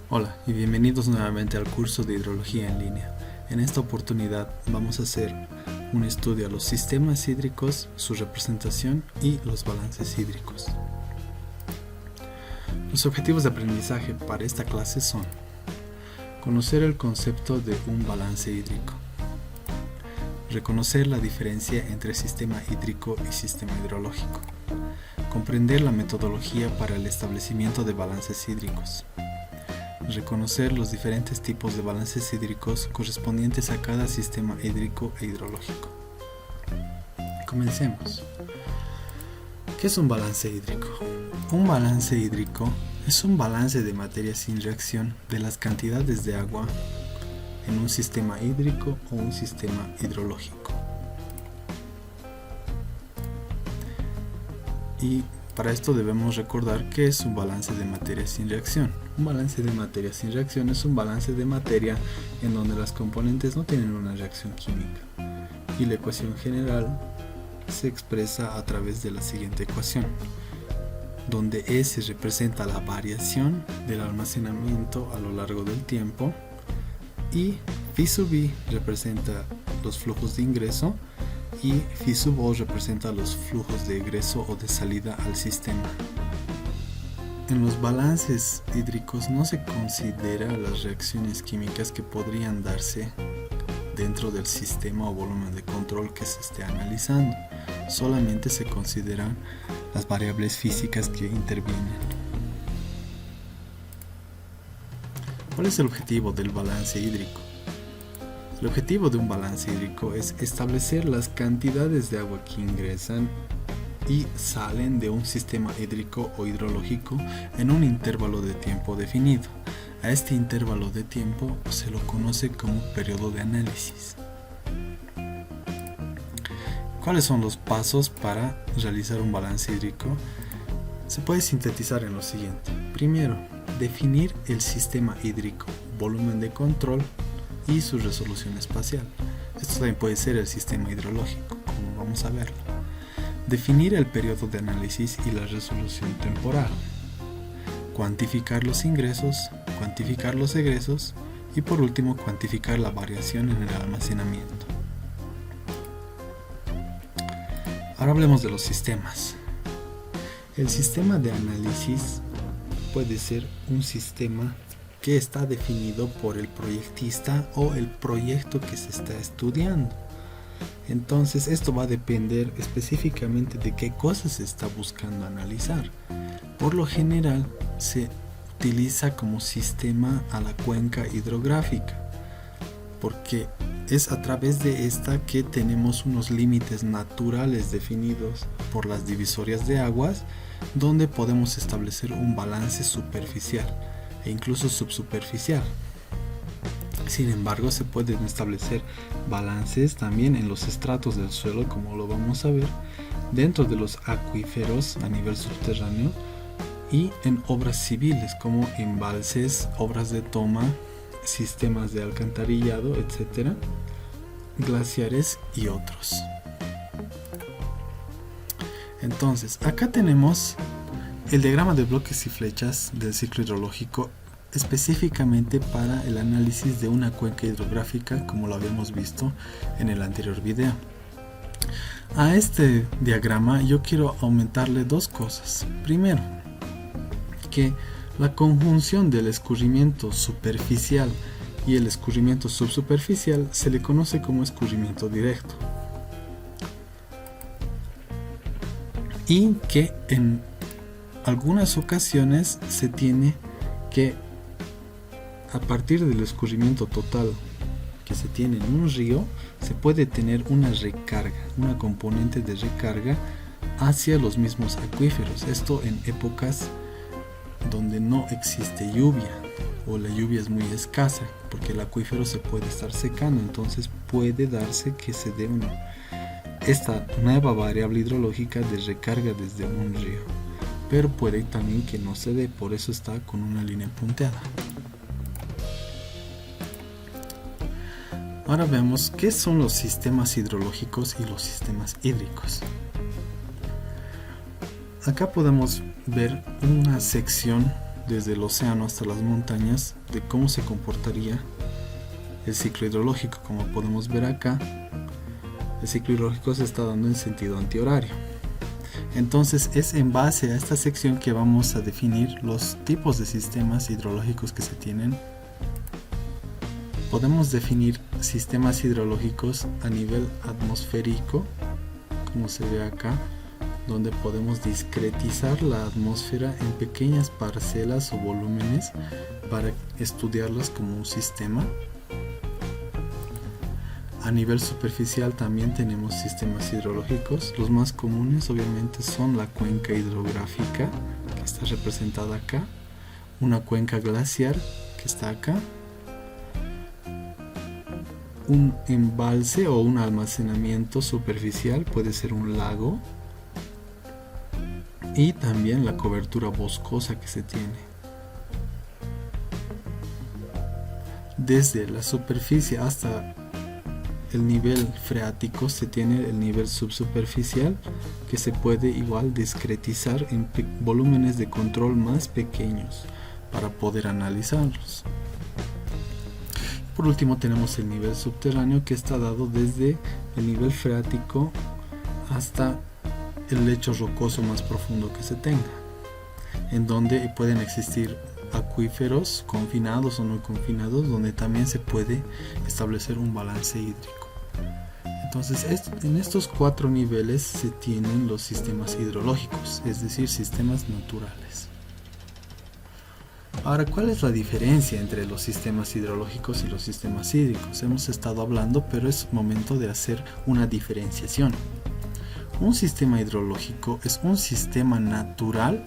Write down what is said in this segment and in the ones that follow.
Hola y bienvenidos nuevamente al curso de hidrología en línea. En esta oportunidad vamos a hacer un estudio a los sistemas hídricos, su representación y los balances hídricos. Los objetivos de aprendizaje para esta clase son: conocer el concepto de un balance hídrico, reconocer la diferencia entre sistema hídrico y sistema hidrológico, comprender la metodología para el establecimiento de balances hídricos, reconocer los diferentes tipos de balances hídricos correspondientes a cada sistema hídrico e hidrológico. Comencemos. ¿Qué es un balance hídrico? Un balance hídrico es un balance de materia sin reacción de las cantidades de agua en un sistema hídrico o un sistema hidrológico. Y para esto debemos recordar qué es un balance de materia sin reacción. Un balance de materia sin reacción es un balance de materia en donde las componentes no tienen una reacción química. Y la ecuación general se expresa a través de la siguiente ecuación, donde S representa la variación del almacenamiento a lo largo del tiempo y phi sub I representa los flujos de ingreso y phi sub O representa los flujos de egreso o de salida al sistema. En los balances hídricos no se considera las reacciones químicas que podrían darse dentro del sistema o volumen de control que se esté analizando. Solamente se consideran las variables físicas que intervienen. ¿Cuál es el objetivo del balance hídrico? El objetivo de un balance hídrico es establecer las cantidades de agua que ingresan y salen de un sistema hídrico o hidrológico en un intervalo de tiempo definido. A este intervalo de tiempo se lo conoce como periodo de análisis. ¿Cuáles son los pasos para realizar un balance hídrico? Se puede sintetizar en lo siguiente. Primero, definir el sistema hídrico, volumen de control y su resolución espacial. Esto también puede ser el sistema hidrológico, como vamos a verlo. Definir el periodo de análisis y la resolución temporal. Cuantificar los ingresos, cuantificar los egresos y por último cuantificar la variación en el almacenamiento. Ahora hablemos de los sistemas. El sistema de análisis puede ser un sistema que está definido por el proyectista o el proyecto que se está estudiando. Entonces esto va a depender específicamente de qué cosas se está buscando analizar. Por lo general se utiliza como sistema a la cuenca hidrográfica, porque es a través de esta que tenemos unos límites naturales definidos por las divisorias de aguas, donde podemos establecer un balance superficial e incluso subsuperficial. Sin embargo, se pueden establecer balances también en los estratos del suelo, como lo vamos a ver, dentro de los acuíferos a nivel subterráneo y en obras civiles como embalses, obras de toma, sistemas de alcantarillado, etc., glaciares y otros. Entonces, acá tenemos el diagrama de bloques y flechas del ciclo hidrológico específicamente para el análisis de una cuenca hidrográfica, como lo habíamos visto en el anterior video. A este diagrama yo quiero aumentarle dos cosas. Primero, que la conjunción del escurrimiento superficial y el escurrimiento subsuperficial se le conoce como escurrimiento directo. Y que en algunas ocasiones se tiene que, a partir del escurrimiento total que se tiene en un río, se puede tener una recarga, una componente de recarga hacia los mismos acuíferos. Esto en épocas donde no existe lluvia o la lluvia es muy escasa, porque el acuífero se puede estar secando, entonces puede darse que se dé esta nueva variable hidrológica de recarga desde un río, pero puede también que no se dé, por eso está con una línea punteada. Ahora vemos qué son los sistemas hidrológicos y los sistemas hídricos. Acá podemos ver una sección desde el océano hasta las montañas, de cómo se comportaría el ciclo hidrológico. Como podemos ver acá, el ciclo hidrológico se está dando en sentido antihorario. Entonces es en base a esta sección que vamos a definir los tipos de sistemas hidrológicos que se tienen. Podemos definir sistemas hidrológicos a nivel atmosférico, como se ve acá, donde podemos discretizar la atmósfera en pequeñas parcelas o volúmenes para estudiarlas como un sistema. A nivel superficial también tenemos sistemas hidrológicos. Los más comunes obviamente son la cuenca hidrográfica, que está representada acá, una cuenca glaciar, que está acá, un embalse o un almacenamiento superficial, puede ser un lago, y también la cobertura boscosa que se tiene. Desde la superficie hasta el nivel freático se tiene el nivel subsuperficial, que se puede igual discretizar en volúmenes de control más pequeños para poder analizarlos. Por último tenemos el nivel subterráneo, que está dado desde el nivel freático hasta el lecho rocoso más profundo que se tenga, en donde pueden existir acuíferos confinados o no confinados, donde también se puede establecer un balance hídrico. Entonces en estos 4 niveles se tienen los sistemas hidrológicos, es decir, sistemas naturales. Ahora, ¿cuál es la diferencia entre los sistemas hidrológicos y los sistemas hídricos? Hemos estado hablando, pero es momento de hacer una diferenciación. Un sistema hidrológico es un sistema natural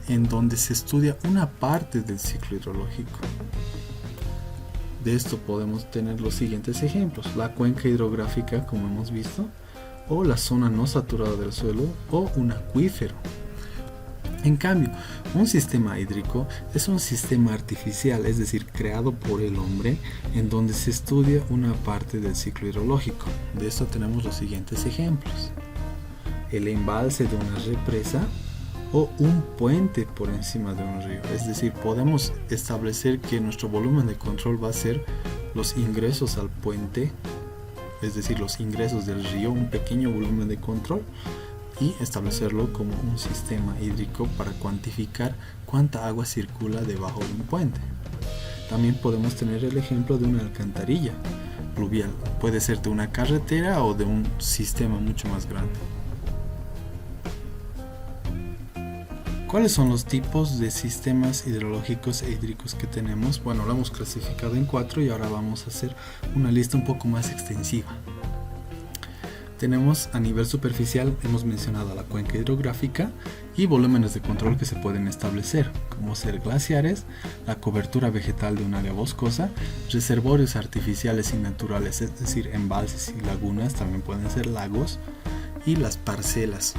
en donde se estudia una parte del ciclo hidrológico. De esto podemos tener los siguientes ejemplos: la cuenca hidrográfica, como hemos visto, o la zona no saturada del suelo, o un acuífero. En cambio, un sistema hídrico es un sistema artificial, es decir, creado por el hombre, en donde se estudia una parte del ciclo hidrológico. De esto tenemos los siguientes ejemplos: el embalse de una represa o un puente por encima de un río. Es decir, podemos establecer que nuestro volumen de control va a ser los ingresos al puente, es decir, los ingresos del río, un pequeño volumen de control, y establecerlo como un sistema hídrico para cuantificar cuánta agua circula debajo de un puente. También podemos tener el ejemplo de una alcantarilla pluvial. Puede ser de una carretera o de un sistema mucho más grande. ¿Cuáles son los tipos de sistemas hidrológicos e hídricos que tenemos? Bueno, lo hemos clasificado en 4 y ahora vamos a hacer una lista un poco más extensiva. Tenemos a nivel superficial, hemos mencionado la cuenca hidrográfica y volúmenes de control que se pueden establecer, como ser glaciares, la cobertura vegetal de un área boscosa, reservorios artificiales y naturales, es decir, embalses y lagunas, también pueden ser lagos, y las parcelas.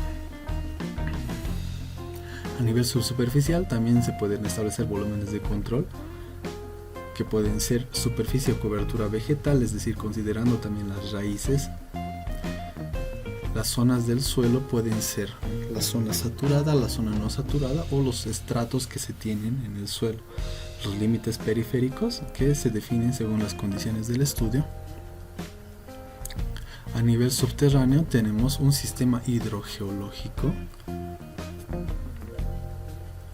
A nivel subsuperficial también se pueden establecer volúmenes de control que pueden ser superficie o cobertura vegetal, es decir, considerando también las raíces. Las zonas del suelo pueden ser la zona saturada, la zona no saturada o los estratos que se tienen en el suelo. Los límites periféricos que se definen según las condiciones del estudio. A nivel subterráneo tenemos un sistema hidrogeológico.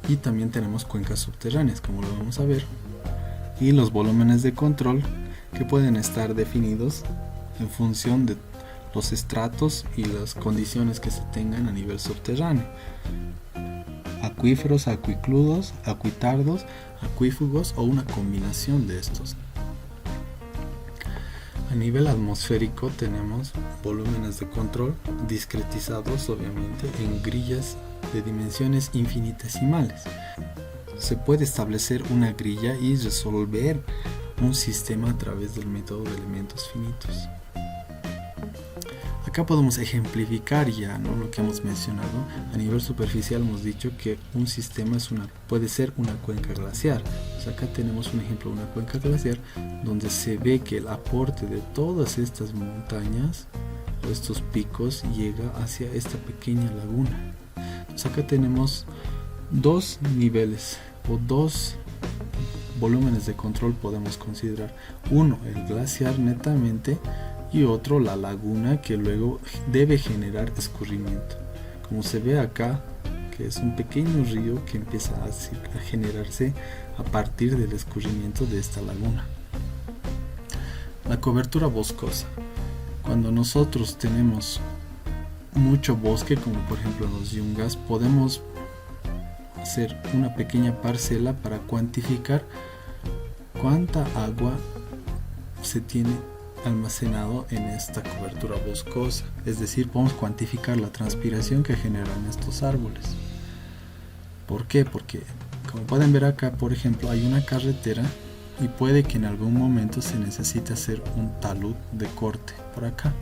Y también tenemos cuencas subterráneas, como lo vamos a ver, y los volúmenes de control que pueden estar definidos en función de los estratos y las condiciones que se tengan a nivel subterráneo. Acuíferos, acuicludos, acuitardos, acuífugos o una combinación de estos. A nivel atmosférico tenemos volúmenes de control discretizados obviamente en grillas de dimensiones infinitesimales. Se puede establecer una grilla y resolver un sistema a través del método de elementos finitos. Acá podemos ejemplificar ya, ¿no?, lo que hemos mencionado. A nivel superficial hemos dicho que un sistema puede ser una cuenca glaciar. Pues acá tenemos un ejemplo de una cuenca glaciar donde se ve que el aporte de todas estas montañas o estos picos llega hacia esta pequeña laguna. Pues acá tenemos 2 niveles o dos volúmenes de control podemos considerar. Uno, el glaciar netamente, y otro, la laguna, que luego debe generar escurrimiento. Como se ve acá, que es un pequeño río que empieza a generarse a partir del escurrimiento de esta laguna. La cobertura boscosa. Cuando nosotros tenemos mucho bosque, como por ejemplo en los yungas, podemos hacer una pequeña parcela para cuantificar cuánta agua se tiene almacenado en esta cobertura boscosa. Es decir, podemos cuantificar la transpiración que generan estos árboles. ¿Por qué? Porque como pueden ver acá, por ejemplo, hay una carretera y puede que en algún momento se necesite hacer un talud de corte por acá.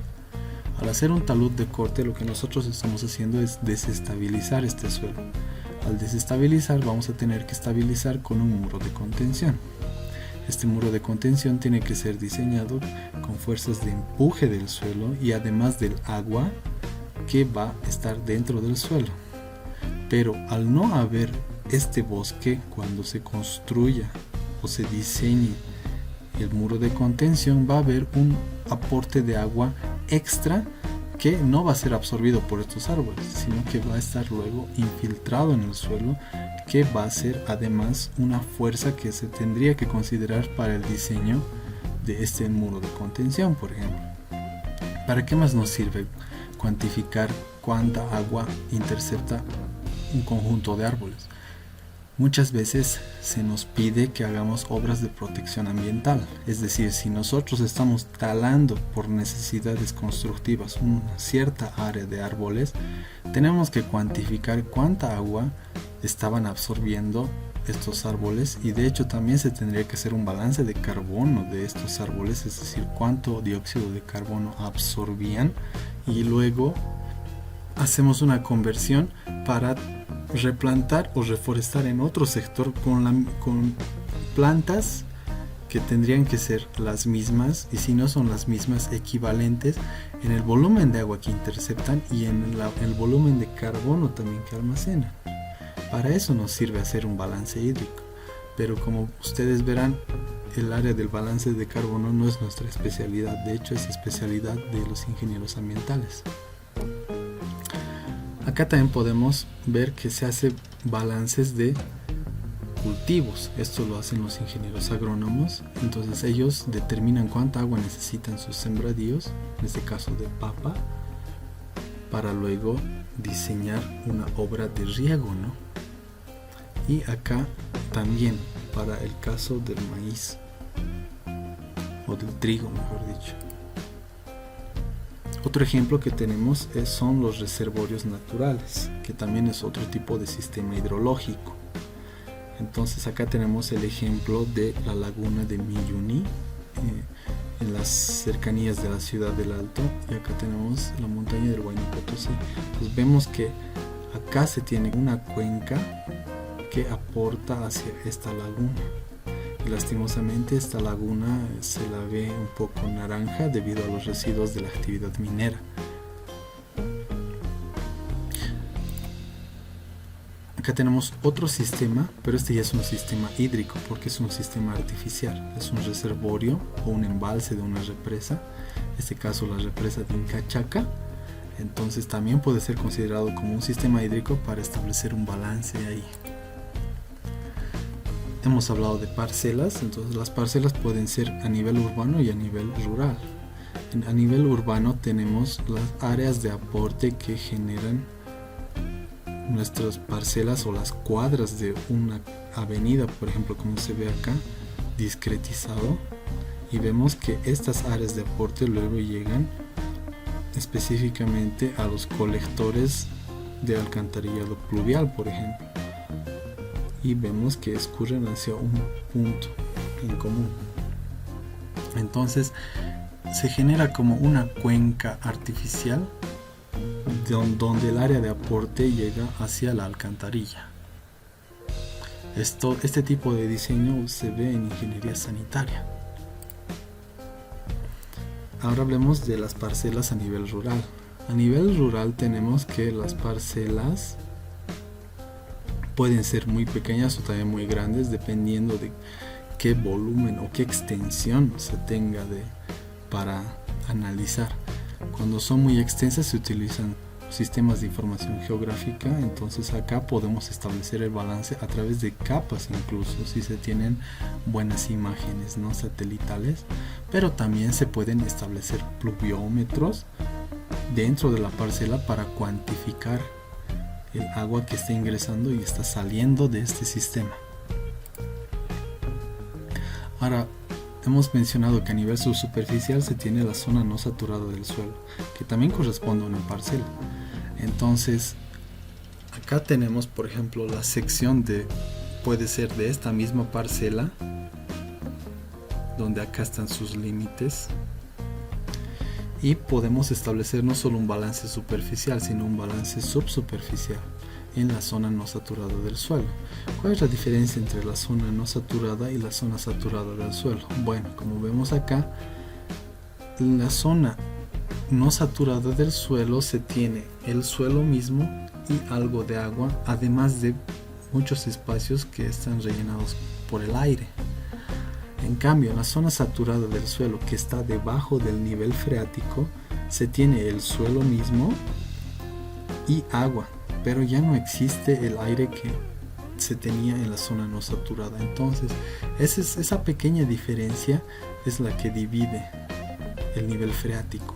Al hacer un talud de corte, lo que nosotros estamos haciendo es desestabilizar este suelo. Al desestabilizar, vamos a tener que estabilizar con un muro de contención. Este muro de contención tiene que ser diseñado con fuerzas de empuje del suelo y además del agua que va a estar dentro del suelo. Pero al no haber este bosque, cuando se construya o se diseñe el muro de contención, va a haber un aporte de agua extra que no va a ser absorbido por estos árboles, sino que va a estar luego infiltrado en el suelo, que va a ser además una fuerza que se tendría que considerar para el diseño de este muro de contención, por ejemplo. ¿Para qué más nos sirve cuantificar cuánta agua intercepta un conjunto de árboles? Muchas veces se nos pide que hagamos obras de protección ambiental, es decir, si nosotros estamos talando por necesidades constructivas una cierta área de árboles, tenemos que cuantificar cuánta agua estaban absorbiendo estos árboles, y de hecho también se tendría que hacer un balance de carbono de estos árboles, es decir, cuánto dióxido de carbono absorbían, y luego hacemos una conversión para replantar o reforestar en otro sector con plantas que tendrían que ser las mismas, y si no son las mismas, equivalentes en el volumen de agua que interceptan y en el volumen de carbono también que almacenan. Para eso nos sirve hacer un balance hídrico, pero como ustedes verán, el área del balance de carbono no es nuestra especialidad, de hecho es especialidad de los ingenieros ambientales. Acá también podemos ver que se hace balances de cultivos. Esto lo hacen los ingenieros agrónomos. Entonces ellos determinan cuánta agua necesitan sus sembradíos, en este caso de papa, para luego diseñar una obra de riego, ¿no? Y acá también para el caso del maíz o del trigo, mejor dicho. Otro ejemplo que tenemos son los reservorios naturales, que también es otro tipo de sistema hidrológico. Entonces acá tenemos el ejemplo de la laguna de Miyuni, en las cercanías de la ciudad del Alto, y acá tenemos la montaña del Huayna Potosí. Pues vemos que acá se tiene una cuenca que aporta hacia esta laguna. Y lastimosamente esta laguna se la ve un poco naranja debido a los residuos de la actividad minera. Acá tenemos otro sistema, pero este ya es un sistema hídrico porque es un sistema artificial. Es un reservorio o un embalse de una represa, en este caso la represa de Incachaca. Entonces también puede ser considerado como un sistema hídrico para establecer un balance ahí. Hemos hablado de parcelas, entonces las parcelas pueden ser a nivel urbano y a nivel rural. A nivel urbano tenemos las áreas de aporte que generan nuestras parcelas o las cuadras de una avenida, por ejemplo, como se ve acá, discretizado, y vemos que estas áreas de aporte luego llegan específicamente a los colectores de alcantarillado pluvial, por ejemplo, y vemos que escurren hacia un punto en común. Entonces se genera como una cuenca artificial donde el área de aporte llega hacia la alcantarilla. Este tipo de diseño se ve en ingeniería sanitaria. Ahora hablemos de las parcelas a nivel rural. A nivel rural tenemos que las parcelas Pueden ser muy pequeñas o también muy grandes, dependiendo de qué volumen o qué extensión se tenga para analizar. Cuando son muy extensas se utilizan sistemas de información geográfica, entonces acá podemos establecer el balance a través de capas, incluso si se tienen buenas imágenes no satelitales, pero también se pueden establecer pluviómetros dentro de la parcela para cuantificar el agua que está ingresando y está saliendo de este sistema. Ahora, hemos mencionado que a nivel subsuperficial se tiene la zona no saturada del suelo, que también corresponde a una parcela. Entonces, acá tenemos, por ejemplo, la sección puede ser de esta misma parcela, donde acá están sus límites, y podemos establecer no solo un balance superficial, sino un balance subsuperficial en la zona no saturada del suelo. ¿Cuál es la diferencia entre la zona no saturada y la zona saturada del suelo? Bueno, como vemos acá, en la zona no saturada del suelo se tiene el suelo mismo y algo de agua, además de muchos espacios que están rellenados por el aire. En cambio, en la zona saturada del suelo, que está debajo del nivel freático, se tiene el suelo mismo y agua, pero ya no existe el aire que se tenía en la zona no saturada. Entonces, esa pequeña diferencia es la que divide el nivel freático.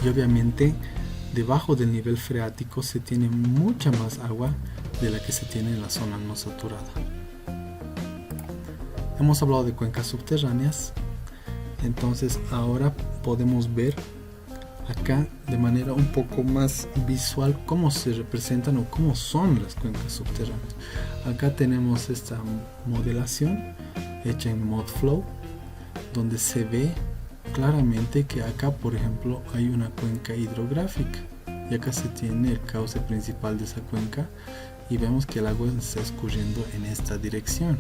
Y obviamente, debajo del nivel freático se tiene mucha más agua de la que se tiene en la zona no saturada. Hemos hablado de cuencas subterráneas, entonces ahora podemos ver acá de manera un poco más visual cómo se representan o cómo son las cuencas subterráneas. Acá tenemos esta modelación hecha en ModFlow, donde se ve claramente que acá, por ejemplo, hay una cuenca hidrográfica y acá se tiene el cauce principal de esa cuenca y vemos que el agua está escurriendo en esta dirección.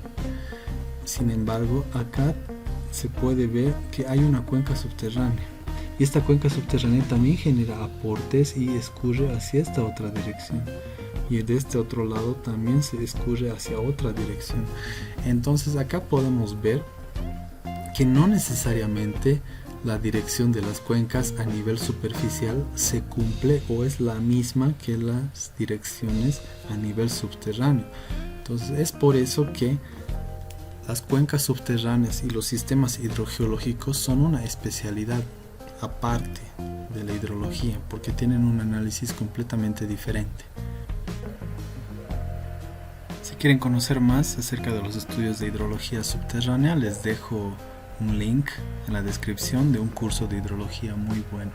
Sin embargo, acá se puede ver que hay una cuenca subterránea y esta cuenca subterránea también genera aportes y escurre hacia esta otra dirección, y de este otro lado también se escurre hacia otra dirección. Entonces acá podemos ver que no necesariamente la dirección de las cuencas a nivel superficial se cumple o es la misma que las direcciones a nivel subterráneo. Entonces es por eso que las cuencas subterráneas y los sistemas hidrogeológicos son una especialidad aparte de la hidrología, porque tienen un análisis completamente diferente. Si quieren conocer más acerca de los estudios de hidrología subterránea, les dejo un link en la descripción de un curso de hidrología muy bueno.